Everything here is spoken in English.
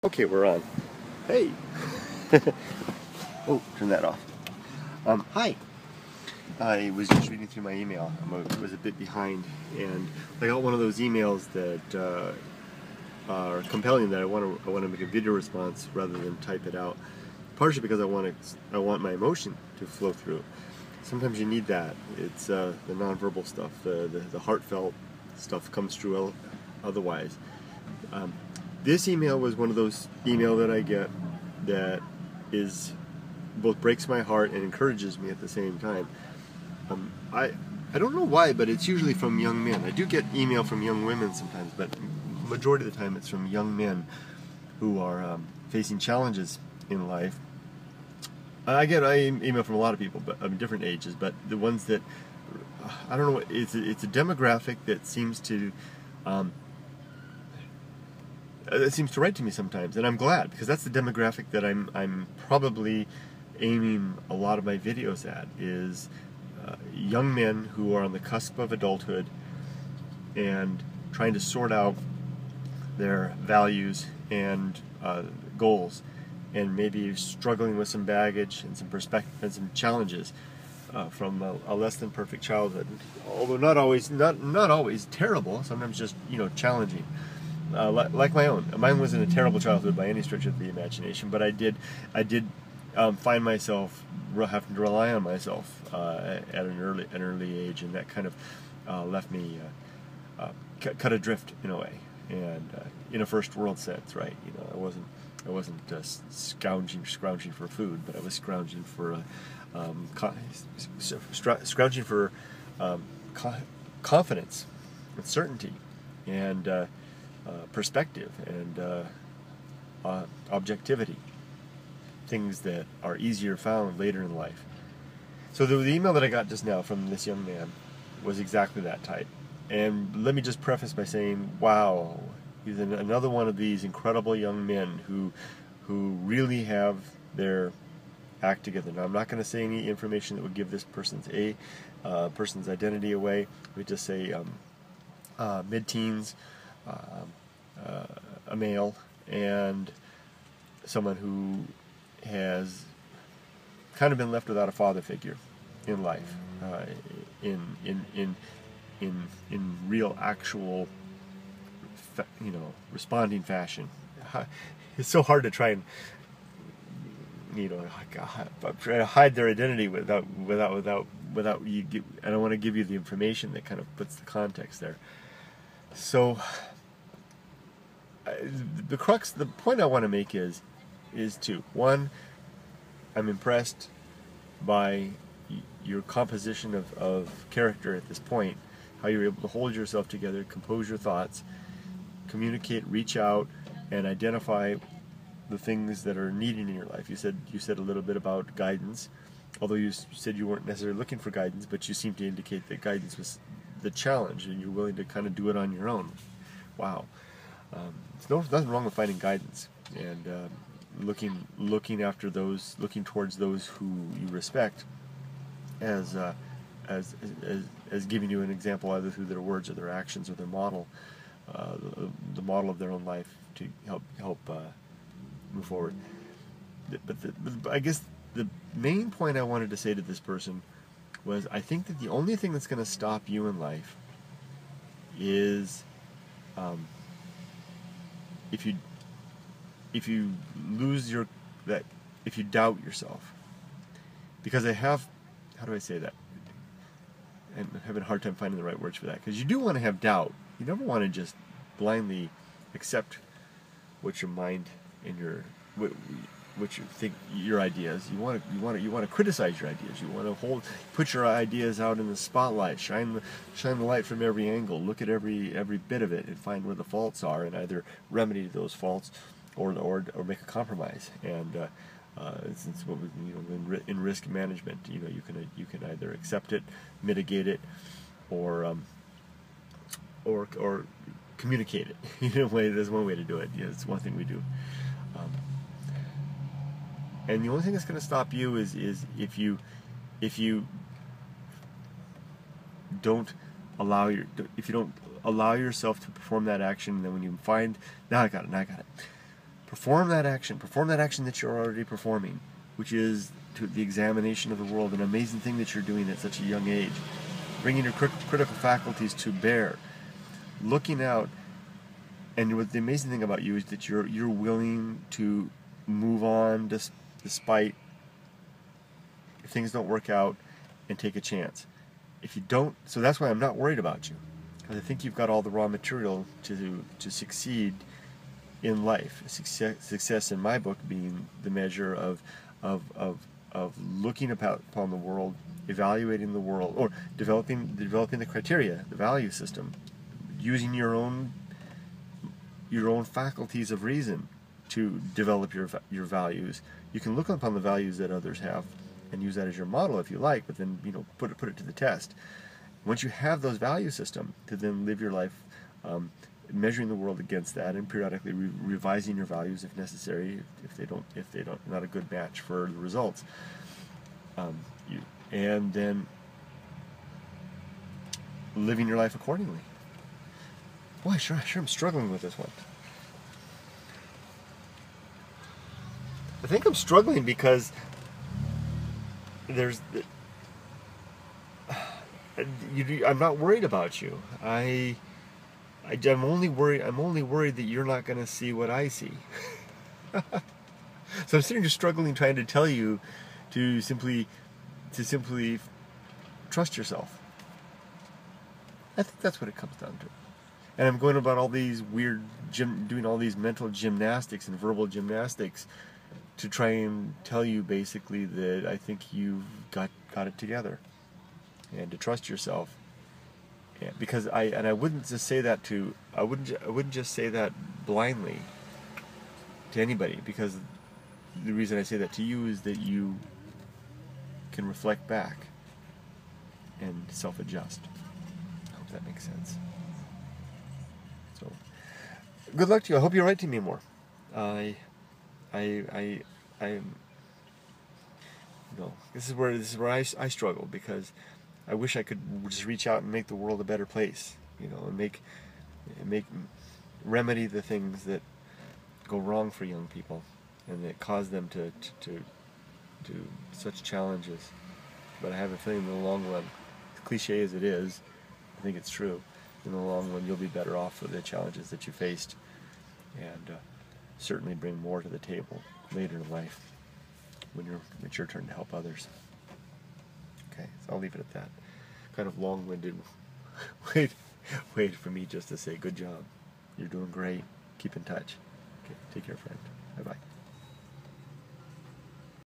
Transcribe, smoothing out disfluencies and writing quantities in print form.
Okay, we're on. Hey! Oh, turn that off. Hi! I was just reading through my email. I was a bit behind, and I got one of those emails that are compelling that I want to make a video response rather than type it out. Partially because I want my emotion to flow through. Sometimes you need that. It's the nonverbal stuff, the heartfelt stuff comes through otherwise. This email was one of those email that I get that is both breaks my heart and encourages me at the same time. I don't know why, but it's usually from young men. I do get email from young women sometimes, but majority of the time it's from young men who are facing challenges in life. I get email from a lot of people, but of different ages. But the ones that I don't know, it's a demographic that seems to write to me sometimes, and I'm glad, because that's the demographic that I'm probably aiming a lot of my videos at, is young men who are on the cusp of adulthood and trying to sort out their values and goals, and maybe struggling with some baggage and some perspective and some challenges from a less than perfect childhood, although not always terrible. Sometimes just challenging. Like my own. Mine wasn't a terrible childhood by any stretch of the imagination, but I did find myself having to rely on myself at an early age, and that kind of left me cut adrift in a way, and in a first world sense, right? I wasn't scrounging for food, but I was scrounging for confidence and certainty and perspective and objectivity, things that are easier found later in life. So the email that I got just now from this young man was exactly that type. And let me just preface by saying, wow, he's another one of these incredible young men who really have their act together. Now, I'm not going to say any information that would give this person's identity away. We just say mid-teens, a male, and someone who has kind of been left without a father figure in life, in real, actual, responding fashion. It's so hard to try and try to hide their identity without you. I don't want to give you the information that kind of puts the context there. So the point I want to make is two. One, I'm impressed by your composition of character at this point, how you're able to hold yourself together, compose your thoughts, communicate, reach out, and identify the things that are needed in your life. You said a little bit about guidance, although you said you weren't necessarily looking for guidance, but you seem to indicate that guidance was the challenge, and you're willing to kind of do it on your own. Wow. There's nothing wrong with finding guidance and looking after those, looking towards those who you respect, as giving you an example either through their words or their actions or their model, the model of their own life to help move forward. But I guess the main point I wanted to say to this person was, I think that the only thing that's going to stop you in life is if you doubt yourself. Because how do I say that? I'm having a hard time finding the right words for that. Because you do want to have doubt. You never want to just blindly accept what your mind and what you think your ideas. You want to criticize your ideas. You want to put your ideas out in the spotlight, shine the light from every angle, look at every bit of it, and find where the faults are, and either remedy those faults or make a compromise. And since in risk management, you can either accept it, mitigate it, or communicate it. There's one way to do it. It's one thing we do. And the only thing that's going to stop you is if you don't allow yourself to perform that action. And then when you find, now I got it, Perform that action that you're already performing, which is the examination of the world, an amazing thing that you're doing at such a young age. Bringing your critical faculties to bear, looking out, and what the amazing thing about you is that you're willing to move on despite if things don't work out, and take a chance. If you don't, so that's why I'm not worried about you, because I think you've got all the raw material to succeed in life. Success in my book being the measure of looking upon the world, evaluating the world, or developing the criteria, the value system, using your own faculties of reason to develop your values. You can look upon the values that others have and use that as your model if you like, but then put it to the test. Once you have those value system, to then live your life measuring the world against that, and periodically revising your values if necessary, if they don't not a good match for the results. And then living your life accordingly. Boy, sure I'm struggling with this one. I think I'm struggling because I'm not worried about you. I'm only worried that you're not going to see what I see. So I'm sitting here struggling, trying to tell you to simply trust yourself. I think that's what it comes down to. And I'm going about all these weird doing all these mental gymnastics and verbal gymnastics to try and tell you basically that I think you've got it together, and to trust yourself. Yeah, because I wouldn't just say that I wouldn't just say that blindly to anybody, because the reason I say that to you is that you can reflect back and self-adjust. I hope that makes sense. So, good luck to you. I hope you write to me more. This is where I struggle, because I wish I could just reach out and make the world a better place, and remedy the things that go wrong for young people and that cause them to such challenges. But I have a feeling in the long run, as cliche as it is, I think it's true. In the long run, you'll be better off for the challenges that you faced, and certainly bring more to the table later in life when it's your turn to help others. Okay, so I'll leave it at that. Kind of long-winded wait for me just to say good job. You're doing great. Keep in touch. Okay, take care, friend. Bye-bye.